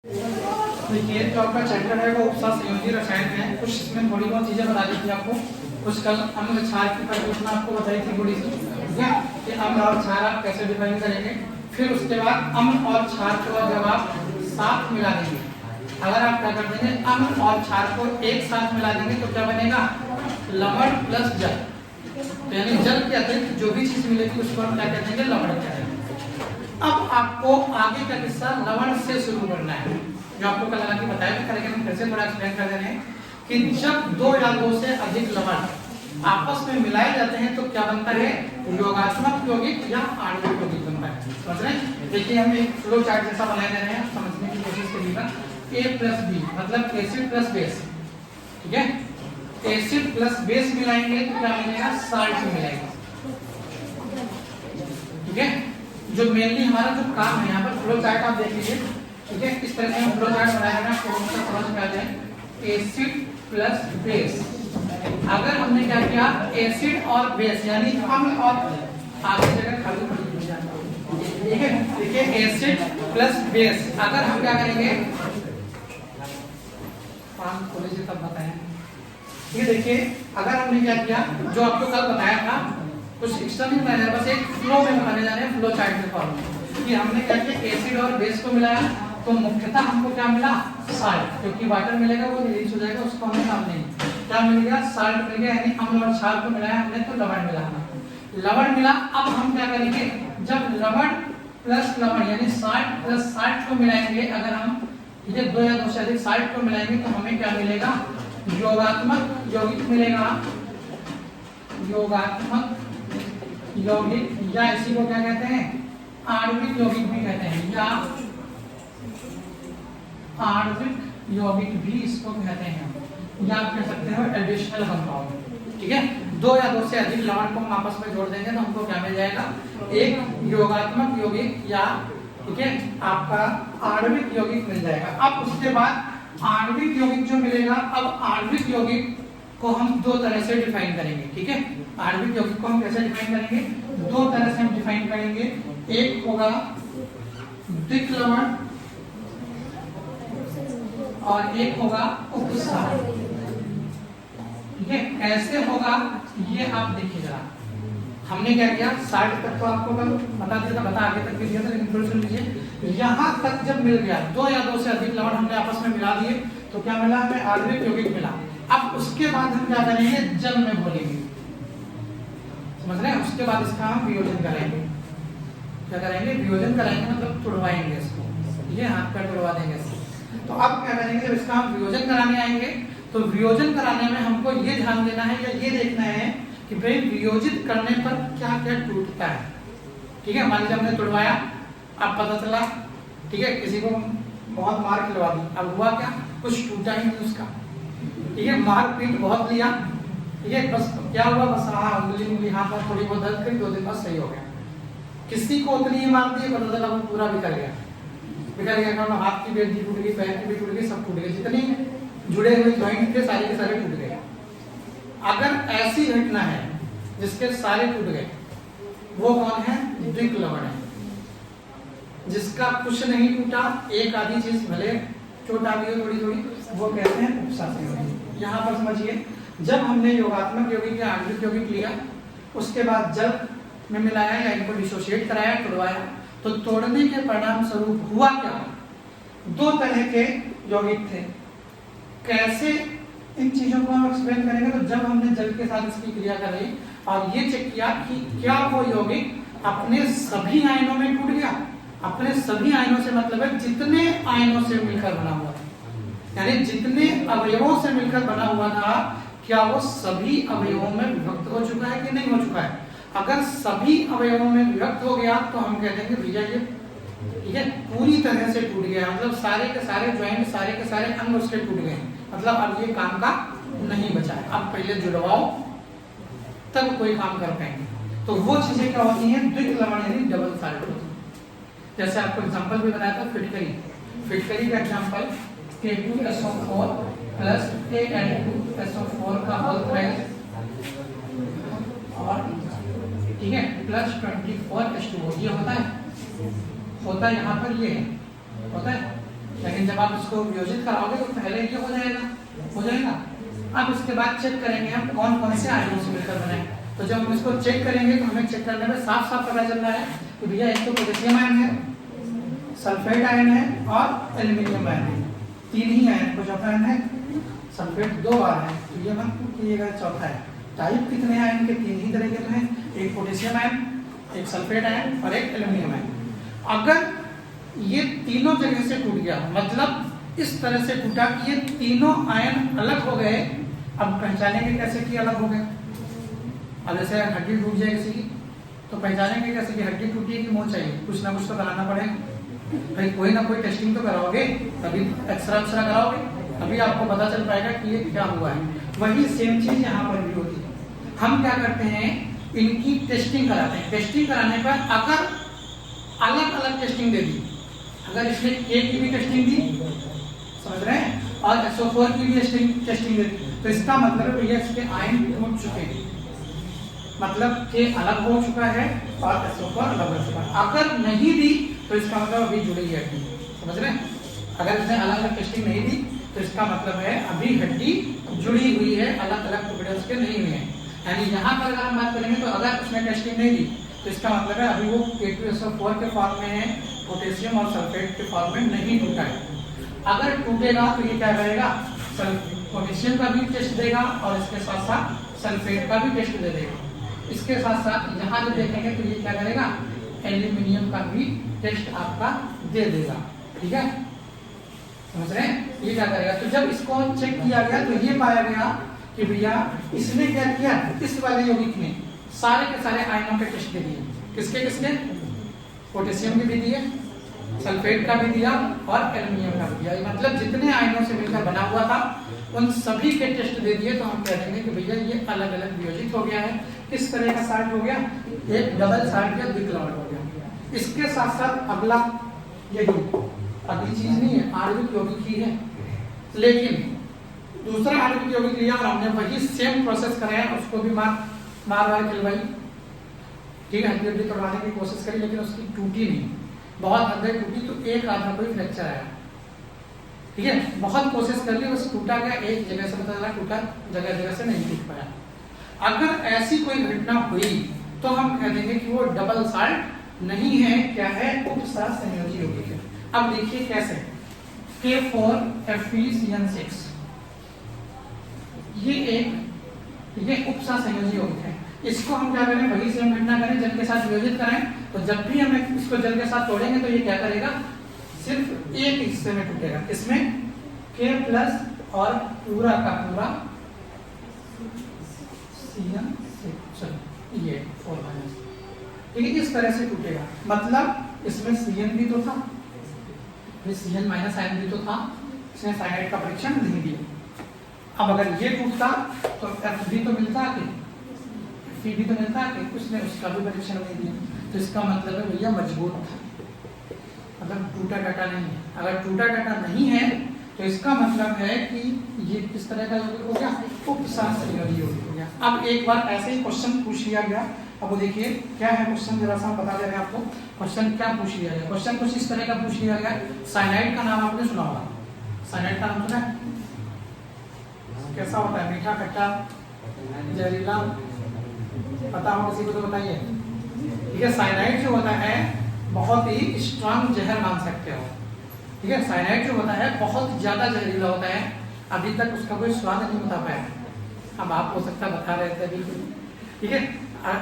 देखिए जो आपका चैप्टर है वो उपसा संयोजी रसायन है। कुछ इसमें थोड़ी बहुत चीजें बता दी थी आपको। कुछ कल अम्ल क्षार की परियोजना आपको बताई थी थोड़ी सी, ठीक है, कि अम्ल और क्षार आप कैसे डिफाइन करेंगे। फिर उसके बाद अम्ल और क्षार को जब आप साथ मिला देंगे, अगर आप क्या कर देंगे अम्ल और क्षार को एक साथ मिला देंगे तो क्या बनेगा, लवण प्लस जल। तो यानी जल के अतिरिक्त जो भी चीज मिलेगी उसको हम क्या कर देंगे, लवण करेंगे। अब आपको आगे का किस्सा लवण से शुरू करना है, जो आपको कल आगे बताया था, लेकिन हम फिर से थोड़ा एक्सप्लेन कर दे रहे हैं कि जब दो या दो से अधिक लवण आपस में मिलाए जाते हैं तो क्या बनता है, योगात्मक यौगिक या आणविक यौगिक बनता है। समझ रहे हैं? देखिए हम एक फ्लो चार्ट जैसा बना दे रहे हैं, समझने की कोशिश करिएगा। A प्लस बी मतलब एसिड प्लस बेस, ठीक है। एसिड प्लस बेस मिलाएंगे तो क्या मिलेगा, साल्ट मिलेगा, ठीक है। जो मेनली हमारा जो काम है यहाँ पर फ्लो चार्ट आप देख लीजिए, ठीक है। इस तरह से हम फ्लो चार्ट बनाया है ना, समझ में आ जाए। एसिड प्लस बेस, अगर हमने क्या किया एसिड और बेस यानी अम्ल और आगे जगह खाली पड़ी है, ठीक है। देखिए एसिड प्लस बेस अगर हम क्या करेंगे, पान खोले तब बताएं। ये देखिए अगर हमने क्या किया, जो आपको कल बताया था, कुछ एक्स्ट्रा नहीं बताया, बस एक फ्लो में बताने जा रहे हैं, फ्लो चार्ट के फॉर्म में, कि हमने क्या किया एसिड और बेस को मिलाया तो मुख्यतः हमको क्या मिला, साल्ट, क्योंकि वाटर मिलेगा वो रिलीज हो जाएगा, उसको हमें काम नहीं, क्या मिल गया, साल्ट मिल गया। यानी अम्ल और क्षार को मिलाया हमने तो लवण मिला, लवण मिला। अब हम क्या करेंगे, जब लवण प्लस लवण यानी साल्ट प्लस साल्ट को मिलाएंगे, अगर हम ये दो या दो से अधिक साल्ट को मिलाएंगे तो हमें क्या मिलेगा, योगात्मक यौगिक मिलेगा, योगात्मक यौगिक, या इसी को क्या कहते हैं, आणविक यौगिक भी कहते हैं, या आणविक यौगिक भी इसको कहते हैं, या आप कह सकते हो एडिशनल कंपाउंड, ठीक है। दो या दो से अधिक लवण को हम आपस में जोड़ देंगे तो हमको क्या मिल जाएगा, एक योगात्मक यौगिक या, ठीक है, आपका आणविक यौगिक मिल जाएगा। अब उसके बाद आणविक यौगिक जो मिलेगा, अब आणविक यौगिक को हम दो तरह से डिफाइन करेंगे, ठीक है। आणविक यौगिक को हम कैसे डिफाइन करेंगे, दो तरह से हम डिफाइन करेंगे। एक होगा द्विक लवण और एक होगा उपसार, ठीक है। कैसे होगा ये आप देखिए जरा। हमने क्या किया, 60 तक तो आपको बता दिया था, बता आगे तक भी दिया था, लेकिन थोड़ा सुन लीजिए। यहाँ तक जब मिल गया, दो या दो से अधिक लवण हमने आपस में मिला दिए तो क्या मिला, हमें आणविक यौगिक मिला। अब उसके बाद हम क्या करेंगे, जल में घोलेंगे, समझ रहे हैं। उसके बाद इसका हम वियोजन करेंगे, क्या करेंगे, वियोजन कराएंगे, मतलब तुड़वाएंगे इसको, ये हाथ पैर तुड़वा देंगे इसको। तो अब क्या करेंगे, जब इसका हम वियोजन कराने आएंगे तो वियोजन कराने में हमको ये ध्यान देना है या ये देखना है कि भाई वियोजित करने पर क्या क्या टूटता है, ठीक है। मान लीजिए हमने तुड़वाया, अब पता चला, ठीक है, किसी को बहुत मार खिलवा दी, अब हुआ क्या, कुछ टूटा ही नहीं उसका, ठीक है। मार पीट बहुत लिया, ठीक है, बस क्या हुआ, बस हाँ उंगली हाथ में थोड़ी बहुत दर्द करी, 2 दिन बाद सही हो गया। किसी को उतनी ही मार दी, पता चला वो पूरा बिखर गया, हाथ की बेल्ट टूट गई, पैर की भी टूट गई, सब टूट गए, जितनी जुड़े हुए जॉइंट थे सारे के सारे टूट गए। अगर ऐसी घटना है जिसके सारे टूट गए, वो कौन है, द्विक लवण है। जिसका कुछ नहीं टूटा, एक आधी चीज भले चोट आ गई हो थोड़ी थोड़ी, वो कहते हैं उपसा संयोजी। यहाँ पर समझिए, जब हमने योगात्मक यौगिक या आणविक यौगिक लिया, उसके बाद जल में मिलाया या इनको डिसोशिएट कराया, तोड़वाया, तो तोड़ने के परिणाम स्वरूप हुआ क्या, दो तरह के यौगिक थे। कैसे इन चीजों को हम एक्सप्लेन करेंगे, तो जब हमने जल के साथ इसकी क्रिया करी और ये चेक किया कि क्या वो यौगिक अपने सभी आयनों में टूट गया, अपने सभी आयनों से मतलब है जितने आयनों से मिलकर बना हुआ था, यानी जितने अवयवों से मिलकर बना हुआ था, क्या वो सभी अवयवों में विभक्त हो चुका है कि नहीं हो चुका है। अगर सभी अवयवों में विभक्त हो गया तो हम कह देंगे भैया ये, ठीक है, पूरी तरह से टूट गया, मतलब सारे के सारे ज्वाइंट, सारे के सारे अंग उसके टूट गए, मतलब अब ये काम का नहीं बचा है। अब पहले जुड़वाओ तब कोई काम कर पाएंगे। तो वो चीजें क्या होती हैं, द्विक लवण यानी डबल साल्ट होती है। जैसे आपको एग्जांपल भी बताया था, फिटकरी, फिटकरी का एग्जांपल K2SO4 प्लस AN2SO4 का होल प्राइस और, ठीक है, प्लस 24H2O, ये होता है यहाँ पर, ये होता है लेकिन जब आप इसको वियोजित कराओगे तो पहले ये हो जाएगा। अब इसके बाद चेक करेंगे हम कौन कौन से आयनों से मिलकर बने। तो जब हम इसको चेक करेंगे तो हमें चेक करने में साफ साफ पता चल रहा है कि भैया एक तो पोटेशियम आयन है, सल्फेट आयन है और एल्यूमिनियम आयन है। तीन ही आयन को चौथा आयन है, सल्फेट 2 बार है, तो ये मत कीजिएगा चौथा है। टाइप कितने आयन के? 3 ही तरह के तो हैं, एक पोटेशियम आयन, एक सल्फेट आयन और एक एल्यूमिनियम आयन। अगर ये तीनों जगह से टूट गया, मतलब इस तरह से टूटा कि ये तीनों आयन अलग हो गए, अब पहचानेंगे कैसे कि अलग हो गए? अब जैसे हड्डी टूट जाए किसी की तो पहचानेंगे कैसे कि हड्डी टूटी है कि मोच चाहिए? कुछ ना कुछ तो बनाना पड़ेगा भाई, कोई ना कोई टेस्टिंग तो कराओगे, तभी एक्सरा कराओगे, तभी आपको पता चल पाएगा कि ये क्या हुआ है। वही सेम चीज यहाँ पर भी होती है। हम क्या करते हैं, इनकी टेस्टिंग कराते हैं। टेस्टिंग कराने पर अगर अलग अलग टेस्टिंग दे दी, अगर इसने A की भी टेस्टिंग दी, समझ रहे हैं, और SO4 की भी टेस्टिंग दे दी, तो इसका मतलब है भैया इसके आयन टूट चुके हैं, मतलब K अलग हो चुका है और SO4 अलग हो चुका है। अगर नहीं दी तो इसका मतलब अभी जुड़ी है हड्डी, समझ रहे हैं। अगर इसने अलग अलग टेस्टिंग नहीं दी तो इसका मतलब है अभी हड्डी जुड़ी हुई है, अलग अलग टुकड़े उसके नहीं हुए हैं। यानी यहाँ पर अगर हम बात करेंगे तो अगर उसने टेस्टिंग नहीं दी तो इसका मतलब है अभी वो K2SO4 के फॉर्म में है, पोटेशियम और सल्फेट के फॉर्म में नहीं टूटा है। अगर टूटेगा तो ये क्या करेगा, पोटेशियम का भी टेस्ट देगा और इसके साथ साथ सल्फेट का भी टेस्ट दे देगा। इसके साथ साथ यहाँ जो देखेंगे तो ये क्या करेगा, एल्यूमिनियम का भी टेस्ट आपका दे देगा। ठीक है, समझ रहे हैं, ये क्या करेगा। तो जब इसको चेक किया गया तो ये पाया गया कि भैया इसने क्या किया, इस वाले यौगिक ने सारे के सारे आयनों के टेस्ट दे दिए। किसके किसके? पोटेशियम के भी दिए, सल्फेट का भी दिया और एल्यूमिनियम का भी दिया। मतलब जितने आयनों से मिलकर बना हुआ था उन सभी के टेस्ट दे दिए। तो हम कह देंगे कि भैया ये अलग अलग वियोजित हो गया है। किस तरह का साल्ट हो गया, एक डबल साल्ट या द्विक्लॉइड हो गया। इसके साथ साथ अगला यही अगली चीज नहीं है, आणविक यौगिक ही है, लेकिन दूसरा आणविक यौगिक लिया और हमने वही सेम प्रोसेस कराया, उसको भी मार खिलवाई, ठीक है, हड्डी तोड़वाने की कोशिश करी, लेकिन उसकी टूटी नहीं, बहुत हद तक टूटी, तो एक आधा कोई फ्रैक्चर आया। ठीक है, बहुत कोशिश कर ली, बस टूटा गया, एक जगह से पता चला टूटा, जगह जगह से नहीं टूट पाया। अगर ऐसी कोई घटना हुई तो हम कह देंगे कि वो डबल साल्ट नहीं है, क्या है, उपसहसंयोजी यौगिक है। अब देखिए कैसे, K4FeCN6 ये उपसहसंयोजी यौगिक है। इसको हम क्या करें, वही सेम घटना करें, जल के साथ वियोजित कराएं, तो जब भी हम इसको जल के साथ तोड़ेंगे तो ये क्या करेगा, सिर्फ एक हिस्से में टूटेगा। इसमें K+ और पूरा का पूरा CN6 ये 4-, ठीक है, इस तरह से टूटेगा। मतलब इसमें Cn भी तो था, Cn- आयन भी तो था, इसने साइनाइड का परीक्षण नहीं दिया। अब अगर ये टूटता तो F भी तो मिलता कि Fe भी तो मिलता कि उसने उसका भी परीक्षण नहीं दिया। तो इसका मतलब है भैया मजबूत था, मतलब टूटा टाटा नहीं है। अगर टूटा टाटा नहीं है तो इसका मतलब है कि ये किस तरह का यौगिक हो गया, उपसहसंयोजी यौगिक हो गया। अब एक बार ऐसे ही क्वेश्चन पूछ लिया गया। अब वो देखिए क्या है क्वेश्चन, जरा सा बता दे रहे हैं आपको। क्वेश्चन क्या पूछ लिया गया, क्वेश्चन कुछ इस तरह का पूछ लिया गया। साइनाइड का नाम आपने सुना होगा, साइनाइड का नाम सुना है? कैसा होता है, मीठा, खट्टा, जहरीला, पता हो किसी को तो बताइए। ठीक है, साइनाइड जो होता है बहुत ही स्ट्रांग जहर मान सकते हो। ठीक है, साइनाइड जो होता है बहुत ज्यादा जहरीला होता है। अभी तक उसका कोई स्वाद नहीं बता पाया, अब आप हो सकता बता रहे थे बिल्कुल। ठीक है,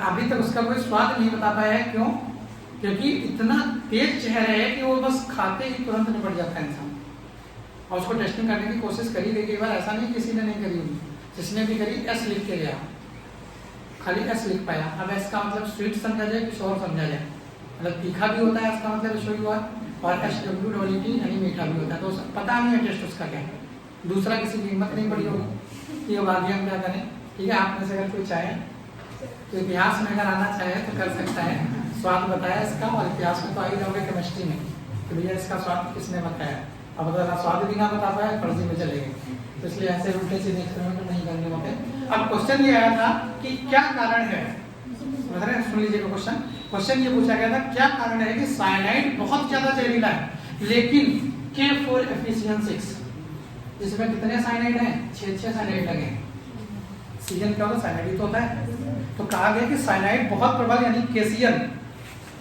अभी तक उसका कोई स्वाद नहीं बता पाया है। क्यों? क्योंकि इतना तेज जहर है कि वो बस खाते ही तुरंत निपट जाता है इंसान। और उसको टेस्टिंग करने की कोशिश करी गई कई बार, ऐसा नहीं किसी ने नहीं करी होगी, जिसने भी करी S लिख के गया, खाली S लिख पाया। अब S का मतलब स्वीट समझा जाए, कुछ और समझा जाए, मतलब तीखा भी होता है इसका मतलब इसको हुआ, और SWEET यानी मीठा भी होता है। तो पता नहीं है टेस्ट उसका क्या है, दूसरा किसी की हिम्मत नहीं पड़ी होगी, ये बात हम क्या करें। ठीक है, आप में से अगर कोई चाहे तो इतिहास में अगर आना चाहे तो कर सकता है, स्वाद बताया इसका, और इतिहास में तो आ ही जाओगे केमिस्ट्री में कि भैया इसका स्वाद किसने बताया। अब अगर स्वाद भी ना बता पाया फर्जी में चले गए, तो इसलिए ऐसे उल्टे सीधे एक्सपेरिमेंट नहीं करने होते। अब क्वेश्चन ये आया था कि क्या कारण है, सुन लीजिएगा क्वेश्चन ये पूछा गया था क्या कारण है कि साइनाइड बहुत ज्यादा जहरीला है लेकिन K4FeCN6 जिसमें कितने साइनाइड हैं? 6 साइनाइड लगे हैं। सीएन क्या होता है? साइनाइड ही तो होता है। तो कहा गया कि साइनाइड बहुत प्रबल यानी केसीएन,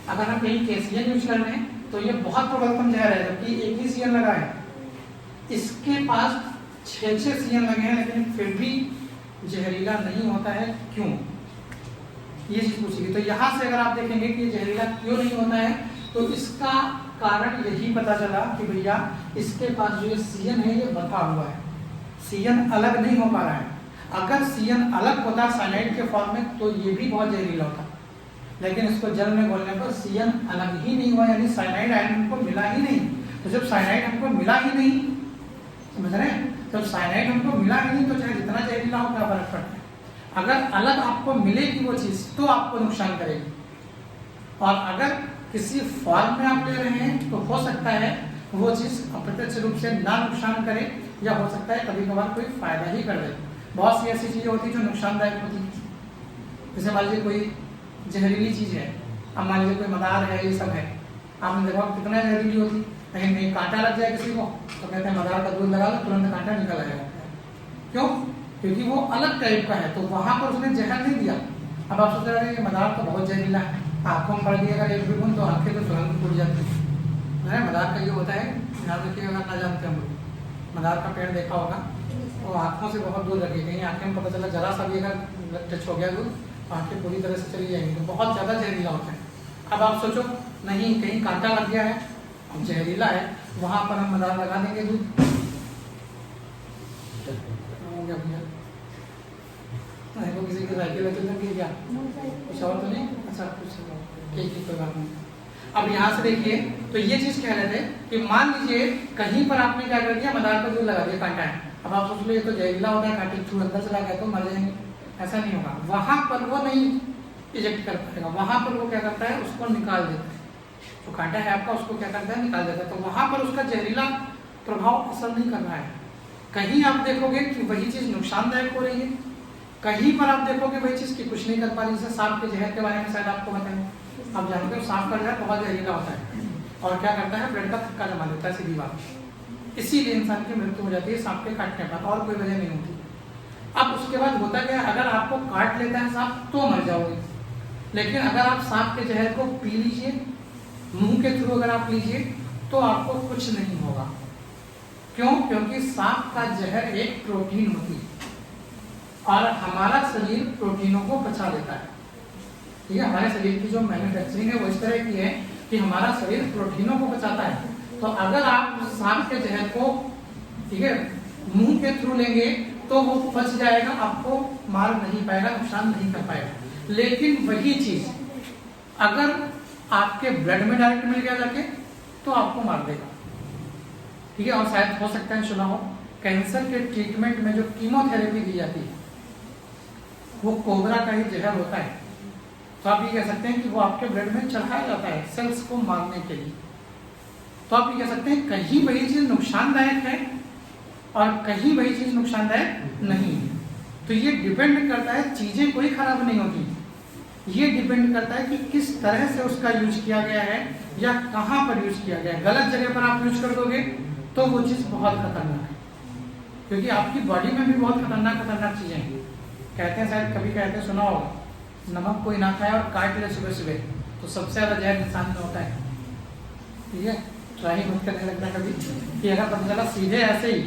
अगर हम कहीं केसीएन यूज कर रहे हैं तो ये बहुत प्रबलतम जहर है, जबकि एक ही सीएन लगा है। इसके पास 6 सीएन लगे हैं लेकिन फिर भी जहरीला नहीं होता है, क्यों? ये चीज पूछेगी। तो यहाँ से अगर आप देखेंगे कि जहरीला क्यों नहीं होता है तो इसका कारण यही पता चला कि भैया इसके पास जो ये सीएन है ये बंधा हुआ है, सीएन अलग नहीं हो पा रहा है। अगर सीएन अलग होता साइनाइड के फॉर्म में तो ये भी बहुत जहरीला होता, लेकिन इसको जल में घोलने पर सीएन अलग ही नहीं हुआ, यानी साइनाइड आयन हमको मिला ही नहीं। तो जब साइनाइड हमको मिला ही नहीं, समझ रहे हैं, जब साइनाइड हमको मिला ही नहीं तो चाहे जितना जहरीला हो क्या फर्क पड़ता है। अगर अलग आपको मिलेगी वो चीज तो आपको नुकसान करेगी, और अगर किसी फॉर्म में आप ले रहे हैं तो हो सकता है वो चीज अप्रत्यक्ष रूप से ना नुकसान करे, या हो सकता है कभी कभार कोई फायदा ही कर दे। बहुत सी ऐसी चीजें होती है जो नुकसानदायक होती है, जैसे मान लीजिए कोई जहरीली चीज है, अब मान लीजिए कोई मदार है, ये सब है, आपने देखा कितना जहरीली होती, लेकिन नहीं कांटा लग जाए किसी को तो कहते हैं मदार का दूध लगा लो तुरंत कांटा निकल आएगा। क्यों? क्योंकि वो अलग टाइप का है, तो वहां पर उसने जहर नहीं दिया। अब आप सोच रहे हैं मदार तो बहुत जहरीला है, आंखों में पड़ गई अगर एक भी बूंद तो आंखें तो तुरंत टूट जाती है। मदार का ये होता है, ध्यान रखिएगा, अगर ना जानते हम लोग मदार का पेड़ देखा होगा वो आंखों से बहुत दूर रखी, कहीं आंखें में पता चला जरा सा भी अगर टच हो गया दूध आंखें पूरी तरह से चली जाएंगी, तो बहुत ज़्यादा जहरीला होता है। अब आप सोचो नहीं कहीं कांटा लग गया है, अब जहरीला है, वहां पर हम मदार लगा देंगे दूध, हो गया भैया को किसी की साइकिल चल रही क्या? कुछ और तो नहीं? अच्छा कुछ ठीक ही कोई बात नहीं। अब यहाँ से देखिए तो ये चीज कह रहे थे कि मान लीजिए कहीं पर आपने क्या कर दिया, मदार का दूध लगा दिया, कांटा है, अब आप सोच लो ये तो जहरीला होता है, कांटे थ्रू अंदर चला गया तो मर जाएंगे, ऐसा नहीं होगा। वहां पर वो नहीं इजेक्ट कर पाएगा, वहां पर वो क्या करता है उसको निकाल देता है, जो कांटा है आपका उसको क्या करता है निकाल देता है, तो वहां पर उसका जहरीला प्रभाव असर नहीं कर रहा है। कहीं आप देखोगे कि वही चीज नुकसानदायक हो रही है, कहीं पर आप देखोगे वही चीज की कुछ नहीं कर पा रही। जैसे सांप के जहर के बारे में शायद आपको बताएं, आप जानते हो सांप का जहर बहुत जहरीला होता है और क्या करता है ब्लड का थक्का जमा देता है, सीधी बात, इसीलिए इंसान की मृत्यु हो जाती है सांप के काटने पर, और कोई वजह नहीं होती। अब उसके बाद होता क्या, अगर आपको काट लेता है सांप तो मर जाओगे, लेकिन अगर आप सांप के जहर को पी लीजिए मुंह के थ्रू अगर आप लीजिए तो आपको कुछ नहीं होगा। क्यों? क्योंकि सांप का जहर एक प्रोटीन होती है और हमारा शरीर प्रोटीनों को पचा लेता है। ठीक है, हमारे शरीर की जो मैन्युफैक्चरिंग है वो इस तरह की है कि हमारा शरीर प्रोटीनों को पचाता है। तो अगर आप सांप के जहर को ठीक है मुंह के थ्रू लेंगे तो वो पच जाएगा, आपको मार नहीं पाएगा, नुकसान नहीं कर पाएगा। लेकिन वही चीज अगर आपके ब्लड में डायरेक्ट मिल गया जाके तो आपको मार देगा। ठीक है, और शायद हो सकता है सुना हो कैंसर के ट्रीटमेंट में जो कीमोथेरेपी दी जाती है वो कोबरा का ही जहर होता है। तो आप ये कह सकते हैं कि वो आपके ब्लड में चढ़ाया जाता है सेल्स को मारने के लिए। तो आप ये कह सकते हैं कहीं वही चीज नुकसानदायक है और कहीं वही चीज नुकसानदायक नहीं है। तो ये डिपेंड करता है, चीजें कोई खराब नहीं होती, ये डिपेंड करता है कि किस तरह से उसका यूज किया गया है या कहाँ पर यूज किया गया है। गलत जगह पर आप यूज कर दोगे तो वो चीज बहुत खतरनाक है, क्योंकि आपकी बॉडी में भी बहुत खतरनाक चीजें हैं। कहते हैं, शायद कभी कहते हैं सुना होगा, नमक कोई ना खाए और काट ले सुबह सुबह तो सबसे ज्यादा जहर इंसान में होता है। ठीक है, ट्राई मत करने लगता है कभी कि अगर पता चला सीधे ऐसे ही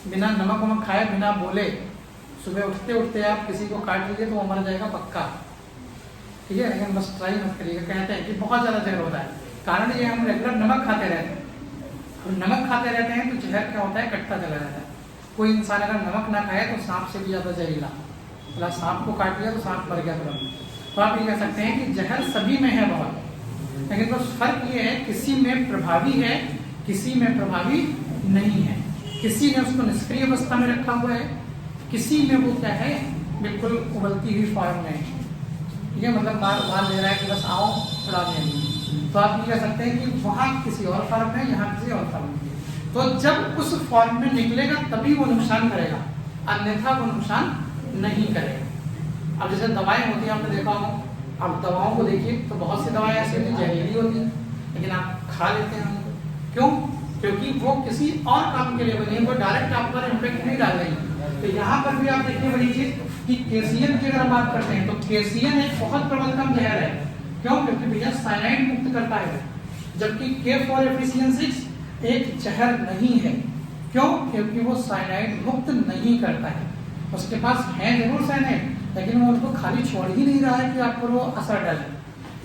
बिना नमक वमक खाए बिना बोले सुबह उठते उठते आप किसी को काट लीजिए तो वो मर जाएगा पक्का। ठीक है, लेकिन बस ट्राई मत करिएगा। कहते हैं कि बहुत ज्यादा जहर होता है, कारण ये हम रेगुलर नमक खाते रहते हैं, और नमक खाते रहते हैं तो जहर क्या होता है कटता चला जाता है। कोई इंसान अगर नमक ना खाए तो सांप से भी ज्यादा जहरीला, मतलब सांप को काट लिया तो सांप मर गया तुरंत। तो आप ये कह सकते हैं कि जहर सभी में है बहुत, लेकिन बस फर्क ये है किसी में प्रभावी है किसी में प्रभावी नहीं है। किसी ने उसको निष्क्रिय अवस्था में रखा हुआ है, किसी में वो क्या है बिल्कुल उबलती हुई फॉर्म में है। ठीक है, मतलब मार ले रहा है कि बस आओ उड़ा देंगे। तो आप ये कह सकते हैं कि वहाँ किसी और फॉर्म में, यहाँ किसी और फॉर्म में। तो जब उस फॉर्म में निकलेगा तभी वो नुकसान करेगा, अन्यथा वो नुकसान नहीं करेगा। अब जैसे दवाएं होती हैं आपने देखा हो, अब दवाओं को देखिए तो बहुत सी दवाएं ऐसी होती जहरीली होती हैं लेकिन आप खा लेते हैं। क्यों? क्योंकि वो किसी और काम के लिए बनी, वो डायरेक्ट आप पर इम्पैक्ट नहीं डाल रही। तो यहाँ पर भी आप देखिए बड़ी चीज कि केसीएन की अगर हम बात करते हैं तो केसीएन एक बहुत प्रबलतम जहर है। क्यों? क्योंकि भैया साइनाइड मुक्त करता है, जबकि K4FeCN6 एक जहर नहीं है। क्यों? क्योंकि वो साइनाइड मुक्त नहीं करता है। उसके पास है जरूर साइनाइड, लेकिन वो उनको खाली छोड़ ही नहीं रहा है कि आप पर वो असर डाले।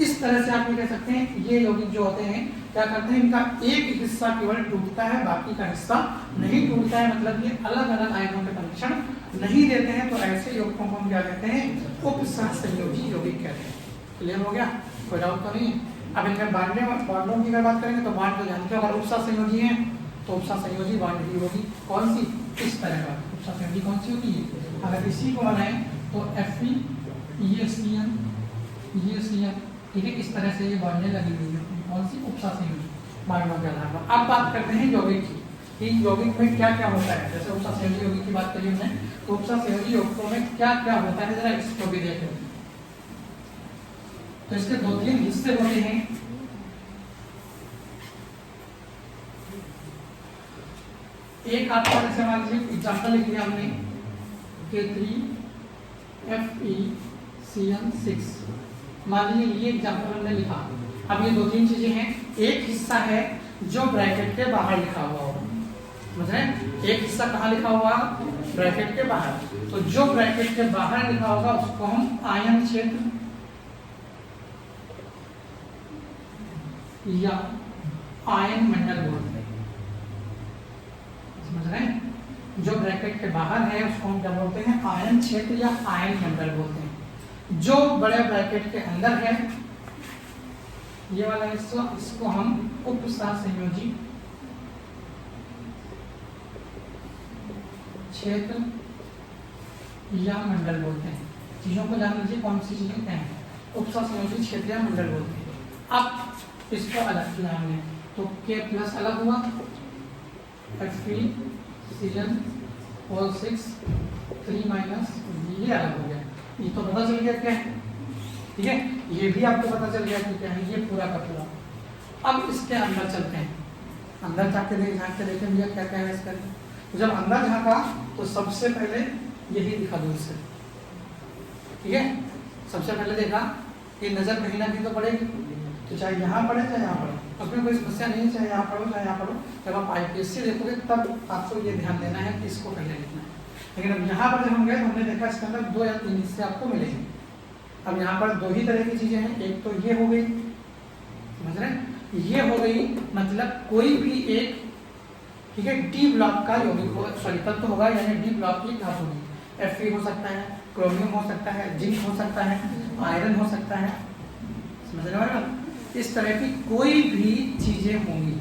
इस तरह से आप ये कह सकते हैं ये यौगिक जो होते हैं क्या करते हैं, इनका एक हिस्सा केवल टूटता है, बाकी का हिस्सा नहीं टूटता है, मतलब ये अलग अलग आयनों के परीक्षण नहीं देते हैं। तो ऐसे यौगिकों को हम क्या कहते हैं, उपसहसंयोजी यौगिक कहते हैं। क्लियर हो गया? कोई डाउट तो नहीं है? अब इनमें बॉन्डों की अगर बात करेंगे तो बॉन्ड तो जानते हो, अगर उपसहसंयोजी है तो उपसहसंयोजी बॉन्ड की होगी कौन सी, इस तरह का उपसहसंयोजी कौन सी होगी। अगर इसी को बनाएं तो FeCN ठीक है, इस तरह से ये बॉन्डें लगी हुई है। कौन सी? उपसहसंयोजी बॉन्डों के आधार पर। अब बात करते हैं यौगिक की कि यौगिक में क्या क्या होता है। जैसे उपसहसंयोजी यौगिक की बात करी हमने, तो उपसहसंयोजी यौगिकों में क्या क्या होता है, जरा इसको भी देख लो। तो इसके 2-3 हिस्से होते हैं। एक आपका जैसे मान लीजिए एग्जाम्पल लिख लिया हमने K3FeCN6, मान लीजिए ये एग्जाम्पल हमने लिखा। अब ये 2-3 चीजें हैं। एक हिस्सा है जो ब्रैकेट के बाहर लिखा हुआ होगा, समझ रहे हैं? एक हिस्सा कहाँ लिखा हुआ? ब्रैकेट के बाहर। तो जो ब्रैकेट के बाहर लिखा होगा उसको हम आयन क्षेत्र या आयन मंडल बोलते हैं, समझ रहे हैं? जो ब्रैकेट के बाहर है उसको हम क्या बोलते हैं, आयन क्षेत्र या आयन मंडल बोलते हैं। जो बड़े ब्रैकेट के अंदर है ये वाला हिस्सा, इसको हम उपसहसंयोजी क्षेत्र या मंडल बोलते हैं। चीजों को जान लीजिए कौन सी चीजें क्या हैं, उपसहसंयोजी क्षेत्र या मंडल बोलते हैं। अब इसको अलग किया हमने तो K+ अलग हुआ, FeCN6 3- ये अलग हो गया। ये तो पता चल गया क्या है, ठीक है? ये भी आपको पता चल गया कि क्या है, ये पूरा का पूरा। अब इसके अंदर चलते हैं, अंदर झाँक के देखें भैया क्या क्या है इसका। तो जब अंदर झाँका तो सबसे पहले यही दिखा दूर से, ठीक है? सबसे पहले देखा कि नजर कहीं ना कहीं तो पड़ेगी, तो चाहे यहाँ पड़े चाहे यहाँ पड़े, उसमें कोई समस्या नहीं है, चाहे यहाँ पढ़ो चाहे यहाँ पढ़ो। जब आप IPSC देखोगे तब आपको ये ध्यान देना है कि इसको पहले लिखना है। लेकिन अब यहाँ पर जब हम गए तो हमने देखा इसके अंदर 2 या 3 हिस्से आपको मिलेंगे। अब यहाँ पर 2 ही तरह की चीजें हैं, एक तो ये हो गई, समझ रहे हैं? ये हो गई मतलब कोई भी एक, ठीक है, D ब्लॉक का यौगिक हो, सॉरी तत्व होगा, यानी D ब्लॉक की धातु होगी। Fe हो सकता है, क्रोमियम हो सकता है, जिंक हो सकता है, आयरन हो सकता है, समझ रहे हो? इस तरह की कोई भी चीजें होंगी,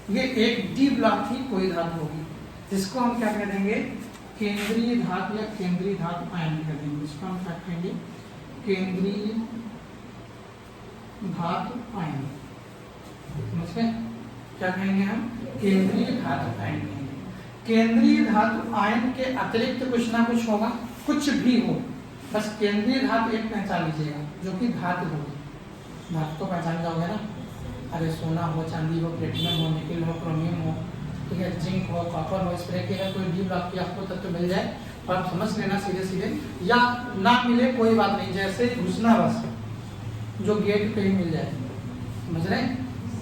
ये एक D ब्लॉक की कोई धातु होगी, जिसको हम क्या कह देंगे, केंद्रीय धातु या केंद्रीय धातु आयन कह देंगे। इसको हम क्या कहेंगे, केंद्रीय धातु आयन। समझ गए? क्या कहेंगे हम, केंद्रीय धातु आयन कहेंगे। केंद्रीय धातु आयन के अतिरिक्त कुछ ना कुछ होगा, कुछ भी हो, बस केंद्रीय धातु एक पहचान लीजिएगा जो कि धातु होगी। धातु तो पहचान जाओगे ना, अरे सोना हो, चांदी हो, प्लेटिनम हो, निकल हो, क्रोमियम हो, ठीक है, जिंक हो, कॉपर हो, इस तरह के अगर कोई D ब्लॉक की आपको तत्व मिल जाए और आप समझ लेना सीधे, या ना मिले कोई बात नहीं, जैसे घुसना बस, जो गेट पे ही मिल जाए, समझ रहे?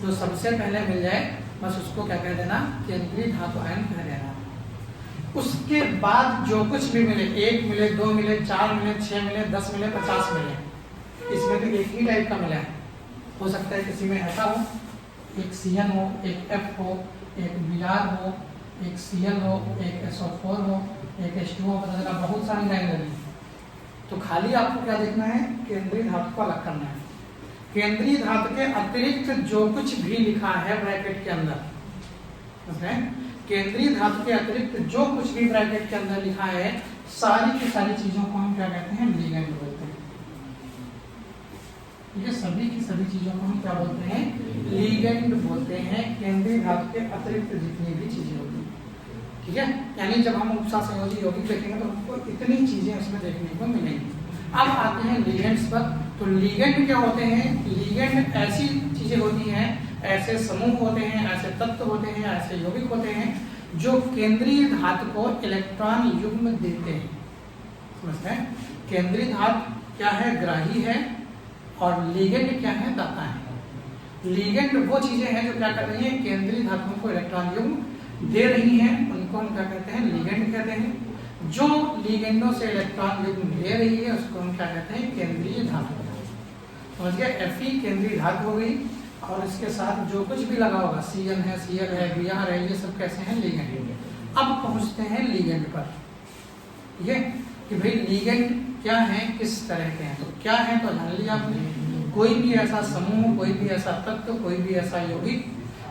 जो सबसे पहले मिल जाए बस उसको क्या कह देना, केंद्रीय धातु आयन कह देना। उसके बाद जो कुछ भी मिले, 1 मिले, 2 मिले, 4 मिले, 6 मिले, 10 मिले, 50 मिले, इसमें तो एक ही टाइप का मिला है। हो सकता है किसी में ऐसा हो, एक CN हो, एक F हो, एक Br हो, एक Cl हो, एक SO4 हो, एक H2 हो, पता चला बहुत सारी लाइन लगी। तो खाली आपको क्या देखना है, केंद्रीय धातु को अलग करना है। केंद्रीय धातु के अतिरिक्त जो कुछ भी लिखा है ब्रैकेट के अंदर, केंद्रीय धातु के अतिरिक्त जो कुछ भी ब्रैकेट के अंदर लिखा है, सारी की सारी चीजों को हम क्या कहते हैं, लिगेंड बोलते हैं। ये सभी की सभी चीजों को हम क्या बोलते हैं, लिगेंड बोलते हैं, केंद्रीय धातु के अतिरिक्त जितनी भी चीजें होती हैं, ठीक है? यानी जब हम उपसहसंयोजी यौगिक देखेंगे तो हमको इतनी चीजें उसमें देखने को मिलेंगी। अब आते हैं लिगेंड्स पर। तो लिगेंड क्या होते हैं, लिगेंड ऐसी चीजें होती हैं, ऐसे समूह होते हैं, ऐसे तत्व होते हैं, ऐसे यौगिक होते हैं जो केंद्रीय धातु को इलेक्ट्रॉन युग्म देते हैं। समझते हैं? केंद्रीय धातु क्या है? ग्राही है। और लिगेंड क्या है? दाता है। लिगेंड वो चीजें हैं जो क्या कर रही हैं? केंद्रीय धातुओं को इलेक्ट्रॉन युग्म दे रही हैं, उनको हम क्या कहते हैं? लिगेंड कहते हैं। जो लिगेंडों से इलेक्ट्रॉन युग्म ले रही है उसको हम क्या कहते हैं? केंद्रीय धातु। समझ गए? Fe केंद्रीय धातु हो गई और इसके साथ जो कुछ भी लगा होगा, Cl है, Cl है, Br है, ये सब कैसे हैं? लिगेंड। अब पहुंचते हैं लिगेंड पर। ठीक है कि भाई लिगेंड क्या है, किस तरह के हैं। तो क्या है तो जान लिया आपने। कोई भी ऐसा समूह, कोई भी ऐसा तत्व, कोई भी ऐसा यौगिक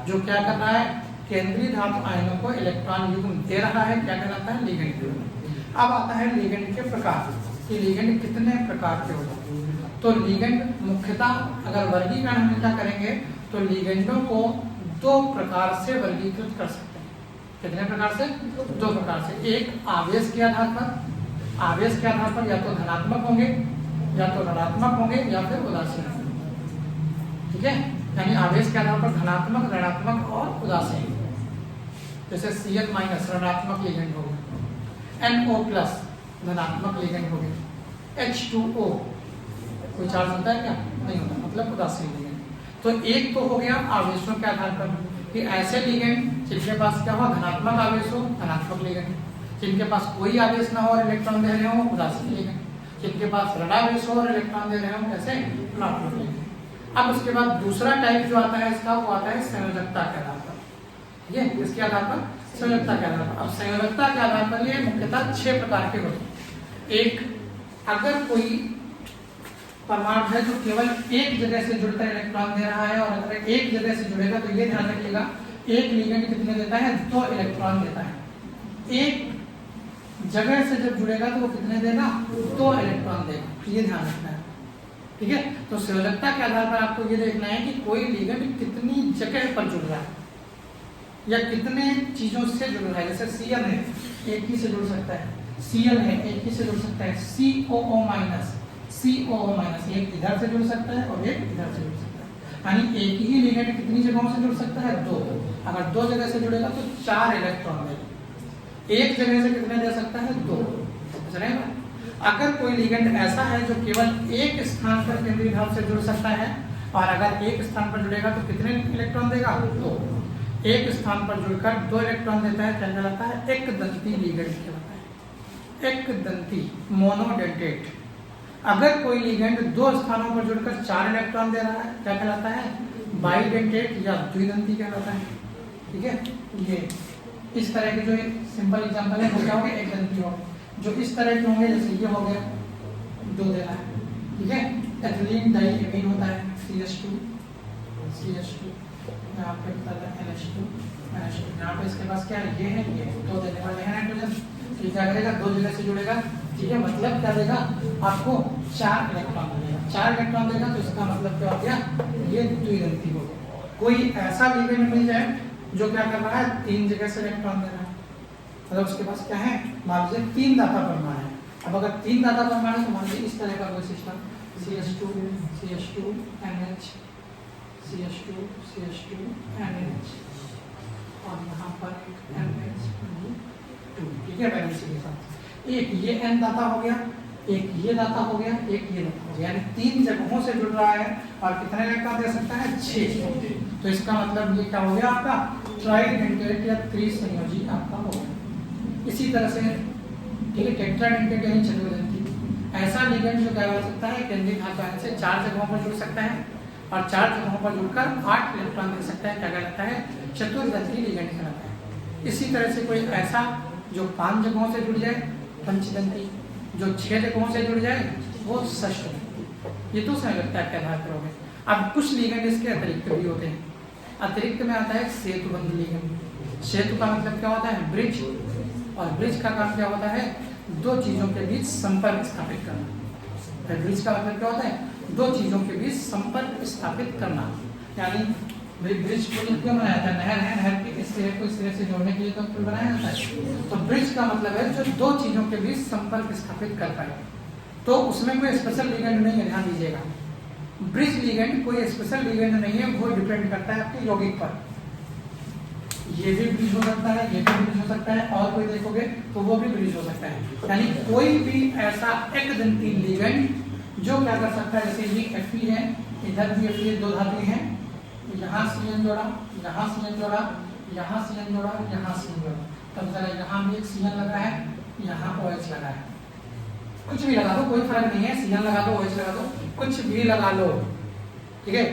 जो क्या कर रहा है? केंद्रीय धातु आयनों को इलेक्ट्रॉन युग्म दे रहा है, क्या कहलाता है? लिगेंड। अब आता है लिगेंड के प्रकार कि लिगेंड कितने प्रकार के होते हैं। तो लिगेंड मुख्यतः अगर वर्गीकरण हम क्या करेंगे तो लिगेंडों को दो प्रकार से वर्गीकृत कर सकते हैं। कितने प्रकार से? दो प्रकार से। एक आवेश के आधार पर। आवेश के आधार पर या तो धनात्मक होंगे, या तो ऋणात्मक होंगे, या फिर उदासीन। ठीक है? यानी आवेश के आधार पर धनात्मक, ऋणात्मक और उदासीन। जैसे Cl माइनस ऋणात्मक लिगेंड हो गया, NO प्लस धनात्मक लिगेंड हो गया, H2O कोई चार्ज होता है क्या? नहीं होता, मतलब उदासीन लिगेंड। तो एक तो हो गया आवेशों के आधार पर कि ऐसे लिगेंड जिनके पास क्या हो? धनात्मक आवेश हो, धनात्मक लिगेंड। जिनके पास कोई आवेश ना हो और इलेक्ट्रॉन दे रहे हो, उदासीन लिगेंड। जिनके पास ऋणावेश हो और इलेक्ट्रॉन दे रहे हो, कैसे? ऋणात्मक लिगेंड। अब उसके बाद दूसरा टाइप जो आता है इसका, वो आता है संयोजकता के आधार पर। ठीक है? किसके आधार पर? संयोजकता के आधार पर। अब संयोजकता के आधार पर ये मुख्यतः 6 प्रकार के होते हैं। एक, अगर कोई परमाणु है जो केवल एक जगह से जुड़कर इलेक्ट्रॉन दे रहा है, और अगर एक जगह से जुड़ेगा तो ये ध्यान रखिएगा, एक लिगेंड कितने देता है? 2 इलेक्ट्रॉन देता है। एक जगह से जब जुड़ेगा तो वो कितने देगा? 2 इलेक्ट्रॉन देगा। ये ध्यान रखना है। ठीक है? तो संयोजकता के आधार पर आपको ये देखना है कि कोई लिगेंड कितनी जगह पर जुड़ रहा है या कितने चीजों से जुड़ रहा है। जैसे Cl है, एक ही से जुड़ सकता है, Cl है, एक ही से जुड़ सकता है, COO माइनस, COO माइनस, एक इधर से जुड़ सकता है और एक इधर से जुड़ सकता है। यानी एक ही लिगेंड कितनी जगहों से जुड़ सकता है? 2। अगर 2 जगह से जुड़ेगा तो 4 इलेक्ट्रॉन देगा। एक जगह से कितने दे सकता है? 2। चलेगा? अगर कोई लिगेंड ऐसा है जो केवल एक स्थान पर केंद्रीय धातु से जुड़ सकता है, और अगर एक स्थान पर जुड़ेगा तो कितने इलेक्ट्रॉन देगा? 2। एक स्थान पर जुड़कर 2 इलेक्ट्रॉन देता है, क्या कहलाता है? एक दंती लिगेंड कहलाता है। एक दंती, मोनोडेंटेट। अगर कोई लिगेंड 2 स्थानों पर जुड़कर 4 इलेक्ट्रॉन दे रहा है, क्या कहलाता है? बाइडेंटेट या द्विदंती कहलाता है। ठीक है? ये इस तरह के जो सिंपल एग्जांपल है वो क्या होंगे? एक दंती हो। जो इस तरह के होंगे, जैसे ये हो गया, 2 दे रहा है। ठीक है? एथिलीन डाइएमीन होता है, CH2 यहाँ पे NH2 यहाँ पे इसके पास क्या है? ये है, ये 2 देने वाले हैं नाइट्रोजन। तो क्या करेगा? 2 जगह से जुड़ेगा। ठीक है? मतलब क्या देगा आपको? 4 इलेक्ट्रॉन देगा। 4 इलेक्ट्रॉन देगा तो इसका मतलब क्या हो गया? ये द्विदंती हो गया। कोई ऐसा लिगेंड मिल जाए जो क्या कर रहा है? 3 जगह से इलेक्ट्रॉन दे रहा है, मतलब उसके पास क्या है? मान लीजिए 3 दाता परमाणु है। अब अगर 3 दाता परमाणु है तो मान लीजिए इस तरह का कोई system, CH2 NH, CH2 NH और यहाँ पर NH2। ठीक है? वैलेंसी के साथ एक ये N दाता हो गया, एक ये दाता हो गया, एक ये दाता हो गया। यानी 3 जगहों से जुड़ रहा है और कितने इलेक्ट्रॉन दे सकता है? 6। तो इसका मतलब ये क्या हो गया आपका? ट्राइडेंटेट या त्रिसंयोजी आपका हो गया। इसी तरह से ठीक है, टेट्राडेंटेट यानी चतुर्दंती। ऐसा लिगेंड जो क्या हो सकता है? केंद्रीय धातु आयन से 4 जगहों पर जुड़ सकता है और 4 जगहों पर जुड़कर 8 इलेक्ट्रॉन दे सकता है, क्या कहलाता है? चतुर्दंती लिगेंड कहलाता है। इसी तरह से कोई ऐसा जो 5 जगहों से जुड़ जाए, पंचदंती। जो 6 जगहों से जुड़ जाए वो षष्ठदंती। ये तो संयोजकता के आधार पर हो गए। अब कुछ लिगेंड इसके अतिरिक्त भी होते हैं। अतिरिक्त में आता है सेतुबंध लिगेंड। सेतु का मतलब क्या होता है? ब्रिज। और ब्रिज का काम क्या होता है? 2 चीजों के बीच संपर्क स्थापित करना। ब्रिज का मतलब क्या होता है? 2 चीजों के बीच संपर्क स्थापित करना। यानी ब्रिज पुल क्यों बनाया जाता है? नहर है, नहर के इस सिरे को इस सिरे से जोड़ने के लिए तो पुल बनाया जाता है। तो ब्रिज का मतलब है जो 2 चीजों के बीच संपर्क स्थापित कर पाए। तो उसमें कोई स्पेशल लिगेंड नहीं है, ध्यान दीजिएगा। ब्रिज लिगेंड कोई स्पेशल लिगेंड नहीं है, वो डिपेंड करता है आपके यौगिक पर। ये भी ब्रिज हो सकता है, ये भी ब्रिज हो सकता है, और कोई देखोगे तो वो भी ब्रिज हो सकता है। यानी कोई भी ऐसा एक दंती लिगेंड जो क्या कर सकता है, जैसे ये Fe है, इधर भी Fe, दो धातु हैं, यहाँ CN जोड़ा, यहाँ CN जोड़ा, यहाँ CN जोड़ा, यहाँ CN जोड़ा, तब जरा यहाँ भी एक CN लगा है, यहाँ OH लगा है। कुछ भी लगा दो, कोई फर्क नहीं है, CN लगा दो, OH लगा दो, कुछ भी लगा लो, ठीक है।